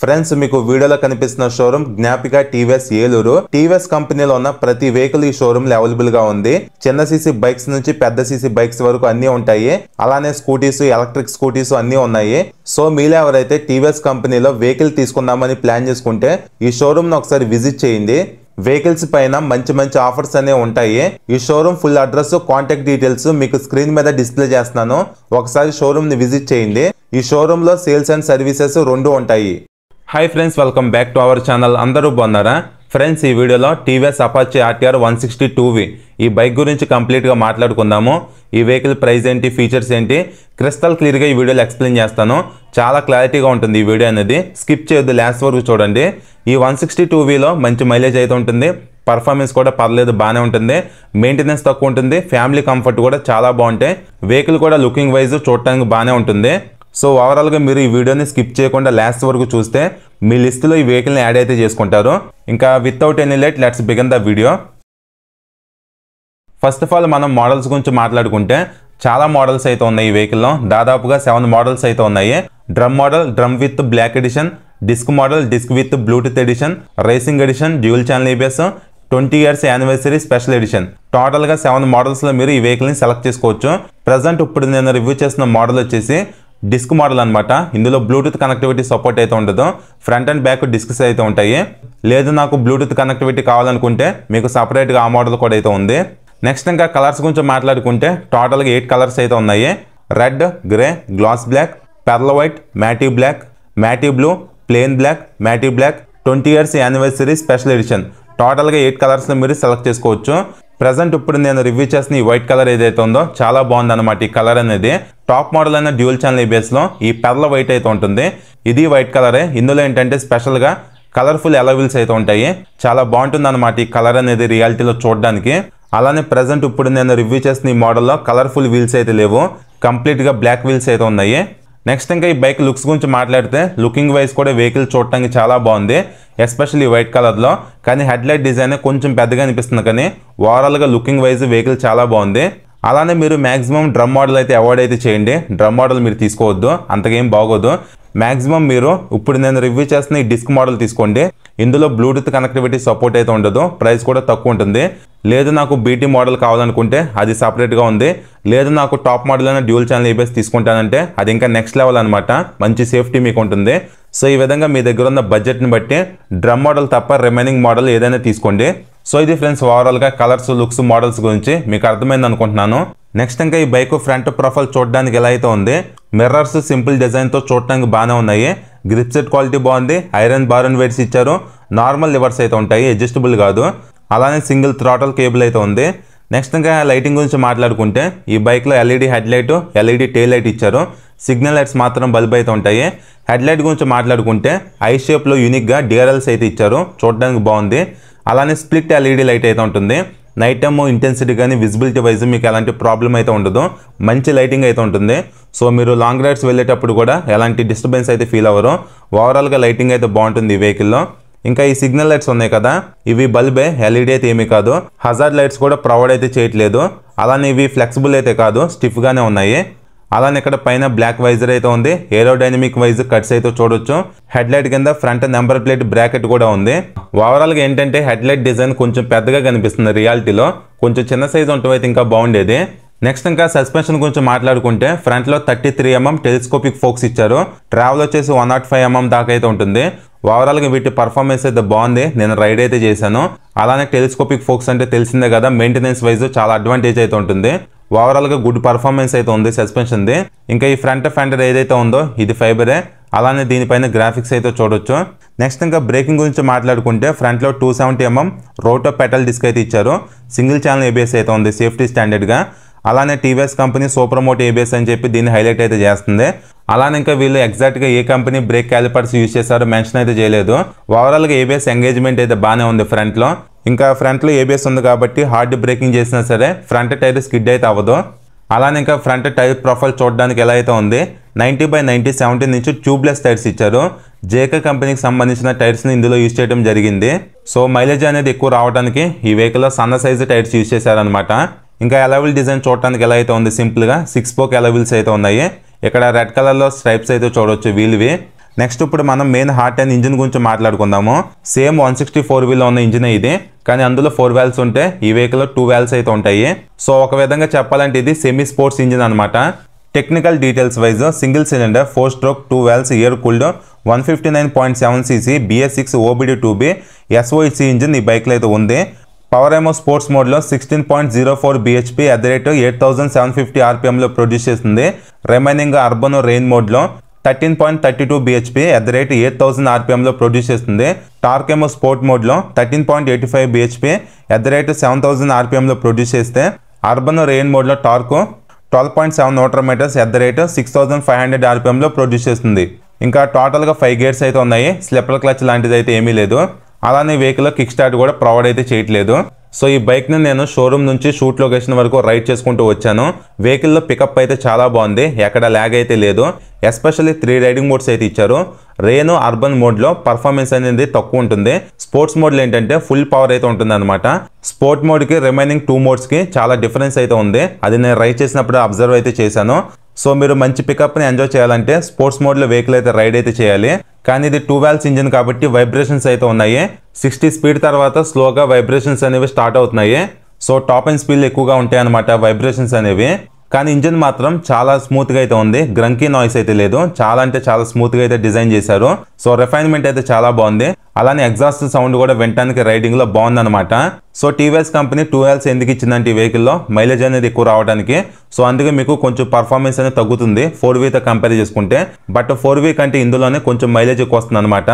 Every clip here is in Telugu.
ఫ్రెండ్స్ మీకు వీడియోలో కనిపిస్తున్న షోరూమ్ జ్ఞాపిక టీవీఎస్ ఏలూరు. టీవీఎస్ కంపెనీలో ఉన్న ప్రతి వెహికల్ ఈ షోరూమ్ లో అవైలబుల్ గా ఉంది. చిన్న సీసీ బైక్స్ నుంచి పెద్ద సీసీ బైక్స్ వరకు అన్ని ఉంటాయి. అలానే స్కూటీస్, ఎలక్ట్రిక్ స్కూటీస్ అన్ని ఉన్నాయి. సో మీలో ఎవరైతే టీవీఎస్ కంపెనీలో వెహికల్ తీసుకుందామని ప్లాన్ చేసుకుంటే ఈ షోరూమ్ ను ఒకసారి విజిట్ చేయండి. వెహికల్స్ పైన మంచి ఆఫర్స్ అనేవి ఉంటాయి. ఈ showroom full address, contact details మీకు స్క్రీన్ మీద డిస్ప్లే చేస్తున్నాను. ఒకసారి షోరూమ్ ని విజిట్ చేయండి. ఈ షోరూమ్ లో సేల్స్ అండ్ సర్వీసెస్ రెండు ఉంటాయి. Hi friends, welcome back to our channel. అందరూ బాగున్నారా ఫ్రెండ్స్? ఈ వీడియోలో టీవీఎస్ అపాచీ ఆర్టీఆర్ 160 ఈ బైక్ గురించి కంప్లీట్గా మాట్లాడుకుందాము. ఈ వెహికల్ ప్రైస్ ఏంటి, ఫీచర్స్ ఏంటి, క్రిస్టల్ క్లియర్గా ఈ వీడియోలో ఎక్స్ప్లెయిన్ చేస్తాను. చాలా క్లారిటీగా ఉంటుంది ఈ వీడియో అనేది. స్కిప్ చేయొద్దు, లాస్ట్ వరకు చూడండి. ఈ 160లో మంచి మైలేజ్ అయితే ఉంటుంది. పర్ఫార్మెన్స్ కూడా పర్లేదు, బాగానే ఉంటుంది. మెయింటెనెన్స్ తక్కువ ఉంటుంది. ఫ్యామిలీ కంఫర్ట్ కూడా చాలా బాగుంటాయి. వెహికల్ కూడా లుకింగ్ వైజ్ చూడటానికి బాగానే ఉంటుంది. సో ఓవరాల్గా మీరు ఈ వీడియోని స్కిప్ చేయకుండా లాస్ట్ వరకు చూస్తే మీ లిస్టులో ఈ వెహికల్ని యాడ్ అయితే చేసుకుంటారు. ఇంకా without any late let's begin the video. First of all మనం మోడల్స్ గురించి మాట్లాడుకుంటే చాలా మోడల్స్ అయితే ఉన్నాయి ఈ వెహికల్లో. దాదాపుగా 7 మోడల్స్ అయితే ఉన్నాయి. Drum model, drum with black edition, disc model, disc with Bluetooth edition, racing edition, dual channel ABS, 20 years anniversary special edition. టోటల్గా 7 మోడల్స్లో మీరు ఈ వెహికల్ని సెలెక్ట్ చేసుకోవచ్చు. ప్రజెంట్ ఇప్పుడు నేను రివ్యూ చేసిన మోడల్ వచ్చేసి డిస్క్ మోడల్ అనమాట. ఇందులో బ్లూటూత్ కనెక్టివిటీ సపోర్ట్ అయితే ఉండదు. ఫ్రంట్ అండ్ బ్యాక్ డిస్క్స్ అయితే ఉంటాయి. లేదు నాకు బ్లూటూత్ కనెక్టివిటీ కావాలనుకుంటే మీకు సపరేట్గా ఆ మోడల్ కూడా అయితే ఉంది. నెక్స్ట్ ఇంకా కలర్స్ గురించి మాట్లాడుకుంటే టోటల్గా 8 కలర్స్ అయితే ఉన్నాయి. Red, grey, gloss black, pearl white, matte black, matte blue, plain black, matte black, 20 years anniversary special edition. టోటల్గా 8 కలర్స్లో మీరు సెలెక్ట్ చేసుకోవచ్చు. ప్రజెంట్ ఇప్పుడు నేను రివ్యూ చేసిన ఈ వైట్ కలర్ ఏదైతే ఉందో చాలా బాగుంది అనమాట. ఈ కలర్ అనేది టాప్ మోడల్ అయిన డ్యూల్ ఛానల్ ఏబిఎస్లో ఈ పెర్ల్ వైట్ అయితే ఉంటుంది. ఇది వైట్ కలరే. ఇందులో ఏంటంటే స్పెషల్గా కలర్ఫుల్ ఎలవీల్స్ అయితే ఉంటాయి. చాలా బాగుంటుంది అనమాట ఈ కలర్ అనేది రియాలిటీలో చూడడానికి. అలానే ప్రజెంట్ ఇప్పుడు నేను రివ్యూ చేసిన ఈ మోడల్లో కలర్ఫుల్ వీల్స్ అయితే లేవు. కంప్లీట్గా బ్లాక్ వీల్స్ అయితే ఉన్నాయి. నెక్స్ట్ ఇంకా ఈ బైక్ లుక్స్ గురించి మాట్లాడితే లుకింగ్ వైజ్ కూడా వెహికల్ చూడటానికి చాలా బాగుంది, ఎస్పెషల్లీ వైట్ కలర్లో. కానీ హెడ్ లైట్ డిజైన్ కొంచెం పెద్దగా అనిపిస్తుంది, కానీ ఓవరాల్గా లుకింగ్ వైజ్ వెహికల్ చాలా బాగుంది. అలానే మీరు మ్యాక్సిమం డ్రమ్ మోడల్ అయితే అవాయిడ్ అయితే చేయండి. డ్రమ్ మోడల్ మీరు తీసుకోవద్దు, అంతకేం బాగోదు. మ్యాక్సిమం మీరు ఇప్పుడు నేను రివ్యూ చేసిన ఈ డిస్క్ మోడల్ తీసుకోండి. ఇందులో బ్లూటూత్ కనెక్టివిటీ సపోర్ట్ అయితే ఉండదు. ప్రైస్ కూడా తక్కువ ఉంటుంది. లేదు నాకు బీటీ మోడల్ కావాలనుకుంటే అది సపరేట్గా ఉంది. లేదు నాకు టాప్ మోడల్ అయిన డ్యూల్ ఛానల్ ఏబిఎస్ తీసుకుంటానంటే అది ఇంకా నెక్స్ట్ లెవెల్ అనమాట. మంచి సేఫ్టీ మీకు ఉంటుంది. సో ఈ విధంగా మీ దగ్గర ఉన్న బడ్జెట్ని బట్టి డ్రమ్ మోడల్ తప్ప రిమైనింగ్ మోడల్ ఏదైనా తీసుకోండి. సో ఇది ఫ్రెండ్స్ ఓవరాల్గా కలర్స్, లుక్స్, మోడల్స్ గురించి మీకు అర్థమైంది అనుకుంటున్నాను. నెక్స్ట్ ఇంకా ఈ బైక్ ఫ్రంట్ ప్రొఫైల్ చూడడానికి ఎలా అయితే ఉంది. మిర్రర్స్ సింపుల్ డిజైన్తో చూడటానికి బాగానే ఉన్నాయి. గ్రిప్ సెట్ క్వాలిటీ బాగుంది. ఐరన్ బార్ అండ్ వెయిట్స్ ఇచ్చారు. నార్మల్ లివర్స్ అయితే ఉంటాయి, అడ్జస్టబుల్ కాదు. అలానే సింగిల్ థ్రాటల్ కేబుల్ అయితే ఉంది. నెక్స్ట్ ఇంకా లైటింగ్ గురించి మాట్లాడుకుంటే ఈ బైక్లో LED head light, LED tail light ఇచ్చారు. సిగ్నల్ లైట్స్ మాత్రం బల్బ్ అయితే ఉంటాయి. హెడ్ లైట్ గురించి మాట్లాడుకుంటే ఐ షేప్లో యూనిక్గా డిఆర్ఎల్స్ అయితే ఇచ్చారు, చూడడానికి బాగుంది. అలానే స్ప్లిట్ ఎల్ఈడి లైట్ అయితే ఉంటుంది. నైట్ టైమ్ ఇంటెన్సిటీ కానీ విజిబిలిటీ వైజ్ మీకు ఎలాంటి ప్రాబ్లం అయితే ఉండదు. మంచి లైటింగ్ అయితే ఉంటుంది. సో మీరు లాంగ్ రైడ్స్ వెళ్ళేటప్పుడు కూడా ఎలాంటి డిస్టర్బెన్స్ అయితే ఫీల్ అవ్వరు. ఓవరాల్గా లైటింగ్ అయితే బాగుంటుంది ఈ వెహికల్లో. ఇంకా ఈ సిగ్నల్ లైట్స్ ఉన్నాయి కదా, ఇవి బల్బే, ఎల్ఈడి అయితే ఏమీ కాదు. హజార్డ్ లైట్స్ కూడా ప్రొవైడ్ అయితే చేయట్లేదు. అలానే ఇవి ఫ్లెక్సిబుల్ అయితే కాదు, స్టిఫ్గానే ఉన్నాయి. అలానే ఇక్కడ పైన బ్లాక్ వైజర్ అయితే ఉంది. ఏరోడైనమిక్ వైజ్ కట్స్ అయితే చూడొచ్చు. హెడ్ లైట్ కింద ఫ్రంట్ నెంబర్ ప్లేట్ బ్రాకెట్ కూడా ఉంది. ఓవరాల్గా ఏంటంటే హెడ్ లైట్ డిజైన్ కొంచెం పెద్దగా కనిపిస్తుంది రియాలిటీలో. కొంచెం చిన్న సైజ్ ఉంటే ఇంకా బాగుండేది. నెక్స్ట్ ఇంకా సస్పెన్షన్ గురించి మాట్లాడుకుంటే ఫ్రంట్లో 33 mm టెలిస్కోపిక్ ఫోక్స్ ఇచ్చారు. ట్రావెల్ వచ్చేసి 105 mm దాకా అయితే ఉంటుంది. ఓవరాల్గా వీటి పర్ఫార్మెన్స్ అయితే బాగుంది. నేను రైడ్ అయితే చేశాను. అలానే టెలిస్కోపిక్ ఫోక్స్ అంటే తెలిసిందే కదా, మెయింటెనెన్స్ వైజ్ చాలా అడ్వాంటేజ్ అయితే ఉంటుంది. ఓవరాల్గా గుడ్ పర్ఫార్మెన్స్ అయితే ఉంది సస్పెన్షన్ది. ఇంకా ఈ ఫ్రంట్ ఫెండర్ ఏదైతే ఉందో ఇది ఫైబరే. అలానే దీనిపైన గ్రాఫిక్స్ అయితే చూడొచ్చు. నెక్స్ట్ ఇంకా బ్రేకింగ్ గురించి మాట్లాడుకుంటే ఫ్రంట్లో 270 mm రోటో పెటల్ డిస్క్ అయితే ఇచ్చారు. సింగిల్ ఛానల్ ఏబిఎస్ అయితే ఉంది సేఫ్టీ స్టాండర్డ్గా. అలానే టీవీఎస్ కంపెనీ సూపర్మోట్ ఏబిఎస్ అని చెప్పి దీన్ని హైలైట్ అయితే చేస్తుంది. అలానే ఇంకా వీళ్ళు ఎగ్జాక్ట్గా ఏ కంపెనీ బ్రేక్ క్యాలిపర్స్ యూజ్ చేశారో మెన్షన్ అయితే చేయలేదు. ఓవరాల్గా ఏబిఎస్ ఎంగేజ్మెంట్ అయితే బాగానే ఉంది ఫ్రంట్లో. ఇంకా ఫ్రంట్లో ఏబిఎస్ ఉంది కాబట్టి హార్డ్ బ్రేకింగ్ చేసినా సరే ఫ్రంట్ టైర్ స్కిడ్ అయితే అవ్వదు. అలానే ఇంకా ఫ్రంట్ టైర్ ప్రొఫైల్ చూడడానికి ఎలా అయితే ఉంది. 90/90 17 ఇంచ్ ట్యూబ్లెస్ టైర్స్ ఇచ్చారు. జేకే కంపెనీకి సంబంధించిన టైర్స్ని ఇందులో యూజ్ చేయడం జరిగింది. సో మైలేజ్ అనేది ఎక్కువ రావడానికి ఈ వెహికల్లో సన్న సైజు టైర్స్ యూజ్ చేశారనమాట. ఇంకా ఎలవిల్ డిజైన్ చూడడానికి ఎలా అయితే ఉంది, సింపుల్గా 6 spoke ఎలవిల్స్ అయితే ఉన్నాయి. ఇక్కడ రెడ్ కలర్లో స్ట్రైప్స్ అయితే చూడవచ్చు వీల్వి. నెక్స్ట్ ఇప్పుడు మనం మెయిన్ హార్ట్ అండ్ ఇంజిన్ గురించి మాట్లాడుకుందాము. సేమ్ 164V ఉన్న ఇంజిన్ ఇది, కానీ అందులో 4 వాల్వ్స్ ఉంటే ఈ వెహికల్లో 2 వాల్వ్స్ అయితే ఉంటాయి. సో ఒక విధంగా చెప్పాలంటే ఇది సెమీ స్పోర్ట్స్ ఇంజిన్ అనమాట. Technical details wise single cylinder 4 stroke 2 valves air cooled 159.7cc BS6 OBD2B SOHC engine ఈ బైక్లో అయితే ఉంది. పవర్ ఏమో స్పోర్ట్స్ మోడ్లో 16.04 bhp @8750 RPMలో ప్రొడ్యూస్ చేస్తుంది. రిమైనింగ్ అర్బన్ రెయిన్ మోడ్లో 13.32 bhp @8000 RPMలో ప్రొడ్యూస్ చేస్తుంది. టార్క్ ఏమో స్పోర్ట్ మోడ్లో 13.85 bhp @7000 RPMలో ప్రొడ్యూస్ చేస్తే అర్బన్ రెయిన్ మోడ్లో టార్క్ 12.7 న్యూటన్ మీటర్స్ @6500 RPMలో ప్రొడ్యూస్ చేస్తుంది. ఇంకా టోటల్గా 5 గేర్స్ అయితే ఉన్నాయి. స్లిప్పర్ క్లచ్ లాంటిది అయితే ఏమీ లేదు. అలానే వెహికల్లో కిక్ స్టార్ట్ కూడా ప్రొవైడ్ అయితే చేయట్లేదు. సో ఈ బైక్ని నేను షోరూమ్ నుంచి షూట్ లొకేషన్ వరకు రైడ్ చేసుకుంటూ వచ్చాను. వెహికల్లో పికప్ అయితే చాలా బాగుంది, ఎక్కడ ల్యాగ్ అయితే లేదు. ఎస్పెషల్లీ 3 రైడింగ్ మోడ్స్ అయితే ఇచ్చారు. రేను అర్బన్ మోడ్లో పర్ఫార్మెన్స్ అనేది తక్కువ ఉంటుంది. స్పోర్ట్స్ మోడ్లో ఏంటంటే ఫుల్ పవర్ అయితే ఉంటుంది అనమాట. స్పోర్ట్ మోడ్కి రిమైనింగ్ 2 మోడ్స్కి చాలా డిఫరెన్స్ అయితే ఉంది. అది నేను రైడ్ చేసినప్పుడు అబ్జర్వ్ అయితే చేశాను. సో మీరు మంచి పికప్ని ఎంజాయ్ చేయాలంటే స్పోర్ట్స్ మోడ్లో వెహికల్ అయితే రైడ్ అయితే చేయాలి. కానీ ఇది 2 వాల్వ్స్ ఇంజిన్ కాబట్టి వైబ్రేషన్స్ అయితే ఉన్నాయి. 60 స్పీడ్ తర్వాత స్లోగా వైబ్రేషన్స్ అనేవి స్టార్ట్ అవుతున్నాయి. సో టాప్ అండ్ స్పీడ్ ఎక్కువగా ఉంటాయి అన్నమాట వైబ్రేషన్స్ అనేవి. కానీ ఇంజిన్ మాత్రం చాలా స్మూత్గా అయితే ఉంది. గ్రంకీ నాయిస్ అయితే లేదు. చాలా అంటే చాలా స్మూత్గా అయితే డిజైన్ చేశారు. సో రిఫైన్మెంట్ అయితే చాలా బాగుంది. అలానే ఎగ్జాస్ట్ సౌండ్ కూడా వినడానికి రైడింగ్లో బాగుందన్నమాట. సో టీవీఎస్ కంపెనీ 2 వాల్వ్స్ ఎందుకు ఇచ్చిందంటే ఈ వెహికల్లో మైలేజ్ అనేది ఎక్కువ రావడానికి. సో అందుకే మీకు కొంచెం పర్ఫార్మెన్స్ అనేది తగ్గుతుంది 4Vతో కంపేర్ చేసుకుంటే. బట్ 4V కంటే ఇందులోనే కొంచెం మైలేజ్ ఎక్కువ వస్తుంది అనమాట.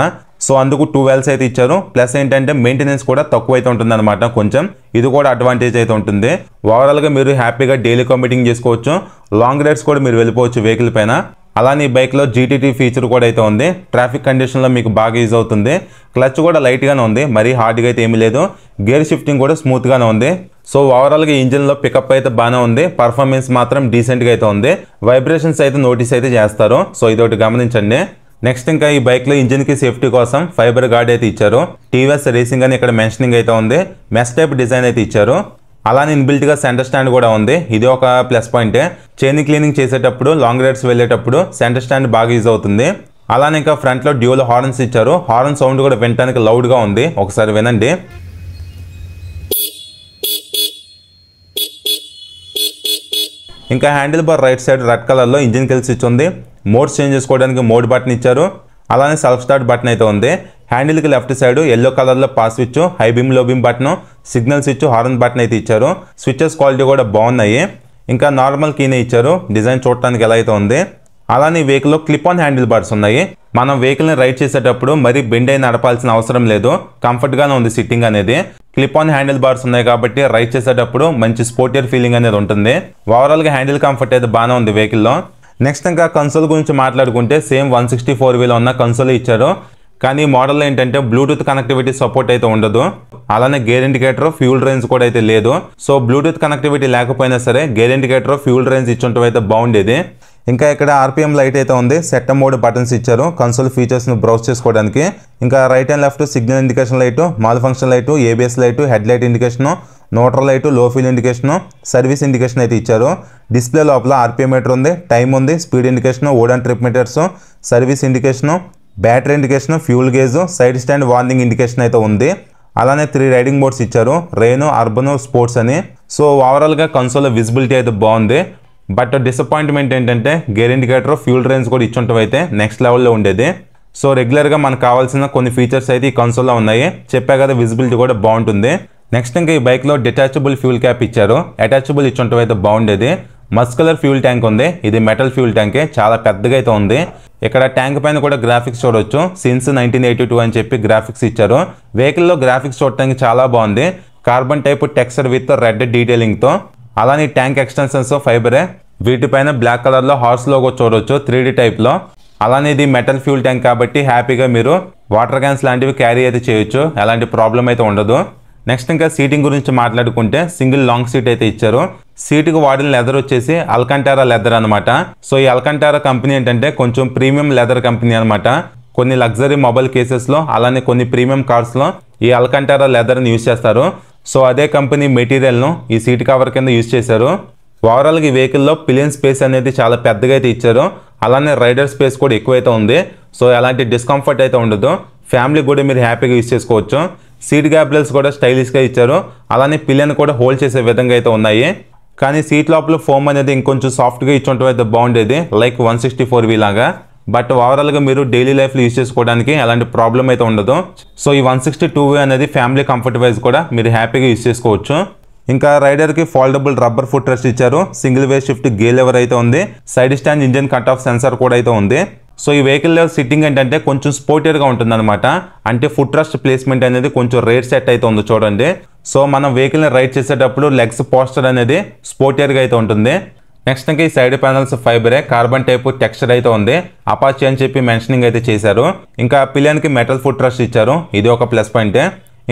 సో అందుకు 2 వాల్వ్స్ అయితే ఇచ్చారు. ప్లస్ ఏంటంటే మెయింటెనెన్స్ కూడా తక్కువ అయితే ఉంటుంది అనమాట. కొంచెం ఇది కూడా అడ్వాంటేజ్ అయితే ఉంటుంది. ఓవరాల్గా మీరు హ్యాపీగా డైలీ కమ్యూటింగ్ చేసుకోవచ్చు. లాంగ్ రైడ్స్ కూడా మీరు వెళ్ళిపోవచ్చు వెహికల్ పైన. అలానే ఈ బైక్లో GTT ఫీచర్ కూడా అయితే ఉంది. ట్రాఫిక్ కండిషన్లో మీకు బాగా యూజ్ అవుతుంది. క్లచ్ కూడా లైట్గానే ఉంది, మరీ హార్డ్గా అయితే ఏమీ లేదు. గేర్ షిఫ్టింగ్ కూడా స్మూత్గానే ఉంది. సో ఓవరాల్గా ఇంజిన్లో పికప్ అయితే బాగానే ఉంది. పర్ఫార్మెన్స్ మాత్రం డీసెంట్గా అయితే ఉంది. వైబ్రేషన్స్ అయితే నోటీస్ అయితే చేస్తారు. సో ఇదొకటి గమనించండి. నెక్స్ట్ ఇంకా ఈ బైక్లో ఇంజిన్కి సేఫ్టీ కోసం ఫైబర్ గార్డ్ అయితే ఇచ్చారు. టీవీఎస్ రేసింగ్ అని ఇక్కడ మెన్షనింగ్ అయితే ఉంది. మెస్ టైప్ డిజైన్ అయితే ఇచ్చారు. అలానే ఇన్బిల్ట్గా సెంటర్ స్టాండ్ కూడా ఉంది. ఇది ఒక ప్లస్ పాయింటే. చైన్ క్లీనింగ్ చేసేటప్పుడు లాంగ్ రైడ్స్ వెళ్ళేటప్పుడు సెంటర్ స్టాండ్ బాగా యూజ్ అవుతుంది. అలానే ఇంకా ఫ్రంట్లో డ్యూయల్ హార్న్స్ ఇచ్చారు. హార్న్ సౌండ్ కూడా వినడానికి లౌడ్గా ఉంది. ఒకసారి వినండి. ఇంకా handle bar right side red కలర్లో ఇంజిన్ కిల్ స్విచ్ ఉంది. మోడ్స్ చేంజ్ చేసుకోవడానికి మోడ్ బటన్ ఇచ్చారు. అలానే సెల్ఫ్ స్టార్ట్ బటన్ అయితే ఉంది. హ్యాండిల్కి లెఫ్ట్ సైడ్ ఎల్లో కలర్లో పాస్ స్విచ్, హై బీమ్ లో beam button, signal switch, horn button అయితే ఇచ్చారు. స్విచెస్ క్వాలిటీ కూడా బాగున్నాయి. ఇంకా నార్మల్ కీనే ఇచ్చారు. డిజైన్ చూడటానికి ఎలా అయితే ఉంది. అలానే వెహికల్లో క్లిప్ ఆన్ హ్యాండిల్ బార్స్ ఉన్నాయి. మనం వెహికల్ని రైడ్ చేసేటప్పుడు మరీ బెండ్ అయి నడపాల్సిన అవసరం లేదు. కంఫర్ట్గానే ఉంది సిట్టింగ్ అనేది. క్లిప్ ఆన్ హ్యాండిల్ బార్స్ ఉన్నాయి కాబట్టి రైడ్ చేసేటప్పుడు మంచి స్పోర్టియర్ ఫీలింగ్ అనేది ఉంటుంది. ఓవరాల్గా హ్యాండిల్ కంఫర్ట్ అయితే బాగానే ఉంది వెహికల్లో. నెక్స్ట్ ఇంకా కన్సోల్ గురించి మాట్లాడుకుంటే సేమ్ 164Vలో ఉన్న కన్సోల్ ఇచ్చారు. కానీ మోడల్లో ఏంటంటే బ్లూటూత్ కనెక్టివిటీ సపోర్ట్ అయితే ఉండదు. అలానే గేర్ ఇండికేటర్, ఫ్యూల్ రేంజ్ కూడా అయితే లేదు. సో బ్లూటూత్ కనెక్టివిటీ లేకపోయినా సరే గేర్ ఇండికేటర్, ఫ్యూల్ రేంజ్ ఇచ్చుంటూ అయితే బాగుండేది. ఇంకా ఇక్కడ RPM లైట్ అయితే ఉంది. సెట్ మోడ్ బటన్స్ ఇచ్చారు కన్సోల్ ఫీచర్స్ను బ్రౌజ్ చేసుకోవడానికి. ఇంకా right and left signal indication light, malfunction light, ABS light, headlight indication, neutral light, low fuel indication, service indication అయితే ఇచ్చారు. డిస్ప్లే లోపల RPM మీటర్ ఉంది, టైం ఉంది, speed indication, odo trip meters, service indication, battery indication, fuel gauge, side stand warning indication అయితే ఉంది. అలానే 3 రైడింగ్ మోడ్స్ ఇచ్చారు. రేను, అర్బన్, స్పోర్ట్స్ అని. సో ఓవరాల్గా కన్సోల్ విజిబిలిటీ అయితే బాగుంది. బట్ డిసప్పాయింట్మెంట్ ఏంటంటే గేర్ ఇండికేటర్, ఫ్యూల్ రేంజ్ కూడా ఇచ్చుంటవి అయితే నెక్స్ట్ లెవెల్లో ఉండేది. సో రెగ్యులర్గా మనకు కావాల్సిన కొన్ని ఫీచర్స్ అయితే ఈ కన్సోల్లో ఉన్నాయి. చెప్పా కదా విజిబిలిటీ కూడా బాగుంటుంది. నెక్స్ట్ ఇంకా ఈ బైక్లో డిటాచబుల్ ఫ్యూల్ క్యాప్ ఇచ్చారు. అటాచబుల్ ఇచ్చుంటవి అయితే బాగుండేది. మస్కులర్ ఫ్యూల్ ట్యాంక్ ఉంది. ఇది మెటల్ ఫ్యూల్ ట్యాంకే, చాలా పెద్దగా అయితే ఉంది. ఇక్కడ ట్యాంక్ పైన కూడా గ్రాఫిక్స్ చూడొచ్చు. సిన్స్ 1982 అని చెప్పి గ్రాఫిక్స్ ఇచ్చారు. వెహికల్లో గ్రాఫిక్స్ చూడటానికి చాలా బాగుంది. Carbon type texture with red డీటెయిలింగ్తో. అలానే ట్యాంక్ ఎక్స్టెన్షన్స్ ఫైబరే. వీటిపైన బ్లాక్ కలర్లో హార్స్ లోగో చూడొచ్చు 3D టైప్లో. అలానే ఇది మెటల్ ఫ్యూల్ ట్యాంక్ కాబట్టి హ్యాపీగా మీరు వాటర్ క్యాన్స్ లాంటివి క్యారీ అయితే చేయొచ్చు. ఎలాంటి ప్రాబ్లం అయితే ఉండదు. నెక్స్ట్ ఇంకా సీటింగ్ గురించి మాట్లాడుకుంటే సింగిల్ లాంగ్ సీట్ అయితే ఇచ్చారు. సీటుకు వాడిన లెదర్ వచ్చేసి అల్కంటారా లెదర్ అనమాట. సో ఈ అల్కంటారా కంపెనీ ఏంటంటే కొంచెం ప్రీమియం లెదర్ కంపెనీ అనమాట. కొన్ని లగ్జరీ మొబైల్ కేసెస్లో అలానే కొన్ని ప్రీమియం కార్స్లో ఈ అల్కంటారా లెదర్ని యూజ్ చేస్తారు. సో అదే కంపెనీ మెటీరియల్ను ఈ సీట్ కవర్ కింద యూజ్ చేశారు. ఓవరాల్గా ఈ వెహికల్లో పిలియన్ స్పేస్ అనేది చాలా పెద్దగా అయితే ఇచ్చారు. అలానే రైడర్ స్పేస్ కూడా ఎక్కువైతే ఉంది. సో ఎలాంటి డిస్కంఫర్ట్ అయితే ఉండదు. ఫ్యామిలీ కూడా మీరు హ్యాపీగా యూస్ చేసుకోవచ్చు. సీట్ గ్యాబ్లెట్స్ కూడా స్టైలిష్గా ఇచ్చారు. అలానే పిల్లలను కూడా హోల్డ్ చేసే విధంగా అయితే ఉన్నాయి. కానీ సీట్ లోపల ఫోమ్ అనేది ఇంకొంచెం సాఫ్ట్గా ఇచ్చుంటే అయితే బాగుండేది, లైక్ 164V లాగా. బట్ ఓవరాల్గా మీరు డైలీ లైఫ్లో యూస్ చేసుకోవడానికి ఎలాంటి ప్రాబ్లం అయితే ఉండదు. సో ఈ 162V అనేది ఫ్యామిలీ కంఫర్ట్ వైజ్ కూడా మీరు హ్యాపీగా యూస్ చేసుకోవచ్చు. ఇంకా రైడర్కి ఫోల్డబుల్ రబ్బర్ ఫుట్ రెస్ట్ ఇచ్చారు. సింగిల్ వే షిఫ్ట్ గే లెవర్ అయితే ఉంది. Side stand engine cut off sensor కూడా అయితే ఉంది. సో ఈ వెహికల్లో సిట్టింగ్ ఏంటంటే కొంచెం స్పోర్టియర్గా ఉంటుంది అనమాట. అంటే ఫుట్ రెస్ట్ ప్లేస్మెంట్ అనేది కొంచెం రేర్ సెట్ అయితే ఉంది చూడండి. సో మనం వెహికల్ని రైడ్ చేసేటప్పుడు లెగ్స్ పోస్టర్ అనేది స్పోర్టియర్గా అయితే ఉంటుంది. నెక్స్ట్ ఇంకా ఈ సైడ్ ప్యానల్స్ ఫైబరే, కార్బన్ టైప్ టెక్స్చర్ అయితే ఉంది. అపాచీ అని చెప్పి మెన్షనింగ్ అయితే చేశారు. ఇంకా పిలియన్కి మెటల్ ఫుట్ రెస్ట్ ఇచ్చారు, ఇది ఒక ప్లస్ పాయింటే.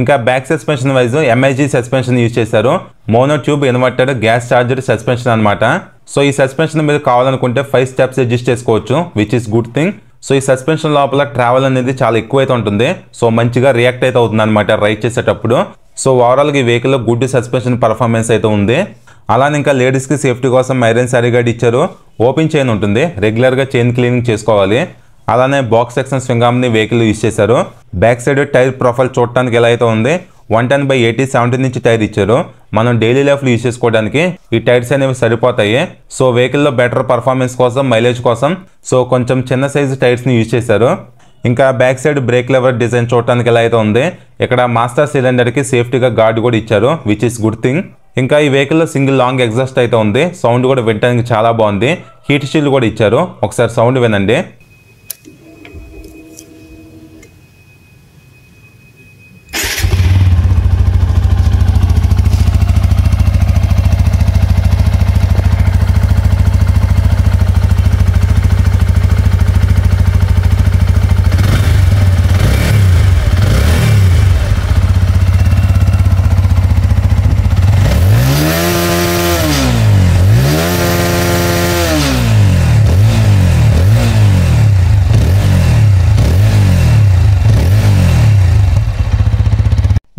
ఇంకా back suspension wise MIG suspension use చేశారు. Mono tube inverted gas charger suspension అనమాట. సో ఈ సస్పెన్షన్ మీరు కావాలనుకుంటే 5 స్టెప్స్ అడ్జస్ట్ చేసుకోవచ్చు, which is good thing. So ఈ సస్పెన్షన్ లోపల ట్రావెల్ అనేది చాలా ఎక్కువ అయితే ఉంటుంది. సో మంచిగా రియాక్ట్ అయితే అవుతుంది అనమాట రైడ్ చేసేటప్పుడు. సో ఓవరాల్గా ఈ వెహికల్లో గుడ్ సస్పెన్షన్ పర్ఫార్మెన్స్ అయితే ఉంది. అలానే ఇంకా లేడీస్కి సేఫ్టీ కోసం ఐరన్ సారీ గార్డ్ ఇచ్చారు. ఓపెన్ చైన్ ఉంటుంది, రెగ్యులర్గా చైన్ క్లీనింగ్ చేసుకోవాలి. అలానే బాక్స్ సెక్షన్ స్వింగామ్ని వెహికల్ యూజ్ చేశారు. బ్యాక్ సైడ్ టైర్ ప్రొఫైల్ చూడటానికి ఎలా అయితే ఉంది, 110/80 17 ఇంచ్ టైర్ ఇచ్చారు. మనం డైలీ లైఫ్లో యూజ్ చేసుకోవడానికి ఈ టైర్స్ అనేవి సరిపోతాయి. సో వెహికల్లో బెటర్ పర్ఫార్మెన్స్ కోసం, మైలేజ్ కోసం సో కొంచెం చిన్న సైజు టైర్స్ని యూజ్ చేశారు. ఇంకా back side break lever design చూడటానికి ఎలా అయితే ఉంది. ఇక్కడ మాస్టర్ సిలిండర్కి సేఫ్టీగా గార్డ్ కూడా ఇచ్చారు, విచ్ ఇస్ గుడ్ థింగ్. ఇంకా ఈ వెహికల్లో సింగిల్ లాంగ్ ఎగ్జాస్ట్ అయితే ఉంది. సౌండ్ కూడా వినడానికి చాలా బాగుంది. హీట్ షీల్డ్ కూడా ఇచ్చారు, ఒకసారి సౌండ్ వినండి.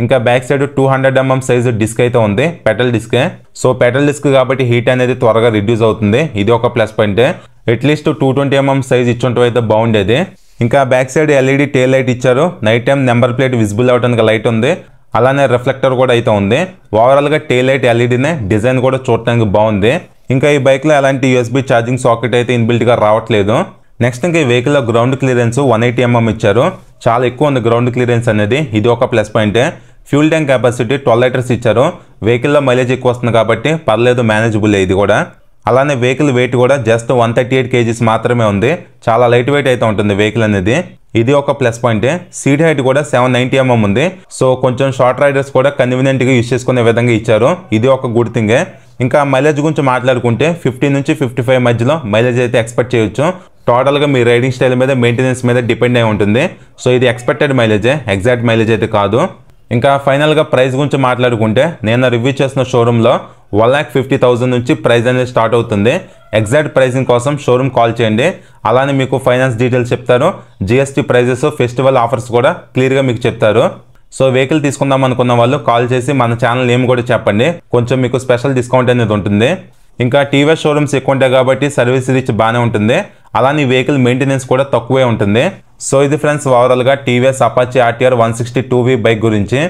ఇంకా back side 200mm size disc అయితే ఉంది, పెటల్ డిస్కే. సో పెటల్ డిస్క్ కాబట్టి హీట్ అనేది త్వరగా రిడ్యూస్ అవుతుంది, ఇది ఒక ప్లస్ పాయింటే. అట్లీస్ట్ 220mm సైజ్ ఇచ్చుంటూ అయితే బాగుండేది. ఇంకా బ్యాక్ సైడ్ LED టేల్ లైట్ ఇచ్చారు. Night time number plate visible అవడానికి లైట్ ఉంది. అలానే రిఫ్లెక్టర్ కూడా అయితే ఉంది. ఓవరాల్గా టేల్ లైట్ LEDనే, డిజైన్ కూడా చూడటానికి బాగుంది. ఇంకా ఈ బైక్లో ఎలాంటి USB ఛార్జింగ్ సాకెట్ అయితే ఇన్బిల్ట్గా రావట్లేదు. నెక్స్ట్ ఇంకా ఈ వెహికల్లో గ్రౌండ్ క్లియరెన్స్ 180mm ఇచ్చారు. చాలా ఎక్కువ ఉంది గ్రౌండ్ క్లియరెన్స్ అనేది, ఇది ఒక ప్లస్ పాయింటే. ఫ్యూల్ ట్యాంక్ కెపాసిటీ 12 లీటర్స్ ఇచ్చారు. వెహికల్లో మైలేజ్ ఎక్కువ వస్తుంది కాబట్టి పర్లేదు, మేనేజబుల్ ఇది కూడా. అలానే వెహికల్ వెయిట్ కూడా జస్ట్ 138 kgs మాత్రమే ఉంది. చాలా లైట్ వెయిట్ అయితే ఉంటుంది వెహికల్ అనేది, ఇది ఒక ప్లస్ పాయింటే. సీట్ హైట్ కూడా 790mm ఉంది. సో కొంచెం షార్ట్ రైడర్స్ కూడా కన్వీనియంట్గా యూజ్ చేసుకునే విధంగా ఇచ్చారు, ఇది ఒక గుడ్ థింగే. ఇంకా మైలేజ్ గురించి మాట్లాడుకుంటే 50 నుంచి 55 మధ్యలో మైలేజ్ అయితే ఎక్స్పెక్ట్ చేయొచ్చు. టోటల్గా మీ రైడింగ్ స్టైల్ మీద, మెయింటెనెన్స్ మీద డిపెండ్ అయి ఉంటుంది. సో ఇది ఎక్స్పెక్టెడ్ మైలేజే, ఎగ్జాక్ట్ మైలేజ్ అయితే కాదు. ఇంకా ఫైనల్గా ప్రైస్ గురించి మాట్లాడుకుంటే నేను రివ్యూ చేసిన షోరూంలో 1,50,000 నుంచి ప్రైస్ అనేది స్టార్ట్ అవుతుంది. ఎగ్జాక్ట్ ప్రైసింగ్ కోసం షోరూమ్ కాల్ చేయండి. అలానే మీకు ఫైనాన్స్ డీటెయిల్స్ చెప్తారు, GST ప్రైజెస్, ఫెస్టివల్ ఆఫర్స్ కూడా క్లియర్గా మీకు చెప్తారు. సో వెహికల్ తీసుకుందాం అనుకున్న వాళ్ళు కాల్ చేసి మన ఛానల్ నేమ్ కూడా చెప్పండి, కొంచెం మీకు స్పెషల్ డిస్కౌంట్ అనేది ఉంటుంది. ఇంకా TVS షోరూమ్స్ ఎక్కువ ఉంటాయి కాబట్టి సర్వీస్ రీచ్ బాగానే ఉంటుంది. అలానే వెహికల్ మెయింటెనెన్స్ కూడా తక్కువే ఉంటుంది. సో ఇది ఫ్రెండ్స్ ఓవరాల్గా TVS Apache RTR 162V bike గురించి.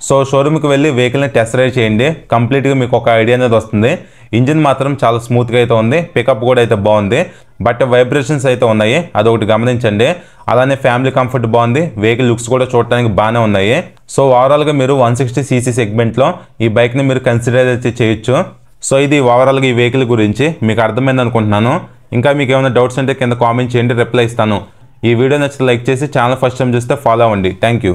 సో షోరూమ్కి వెళ్ళి వెహికల్ని టెస్ట్ రైడ్ చేయండి, కంప్లీట్గా మీకు ఒక ఐడియా అనేది వస్తుంది. ఇంజిన్ మాత్రం చాలా స్మూత్గా అయితే ఉంది, పికప్ కూడా అయితే బాగుంది. బట్ వైబ్రేషన్స్ అయితే ఉన్నాయి, అదొకటి గమనించండి. అలానే ఫ్యామిలీ కంఫర్ట్ బాగుంది, వెహికల్ లుక్స్ కూడా చూడటానికి బాగానే ఉన్నాయి. సో ఓవరాల్గా మీరు 160cc సెగ్మెంట్లో ఈ బైక్ని మీరు కన్సిడర్ అయితే చేయొచ్చు. సో ఇది ఓవరాల్గా ఈ వెహికల్ గురించి మీకు అర్థమైంది అనుకుంటున్నాను. ఇంకా మీకు ఏమైనా డౌట్స్ ఉంటే కింద కామెంట్ చేయండి, రిప్లై ఇస్తాను. ఈ వీడియో నచ్చితే లైక్ చేసి ఛానల్ ఫస్ట్ టైం చూస్తే ఫాలో అవ్వండి. Thank you.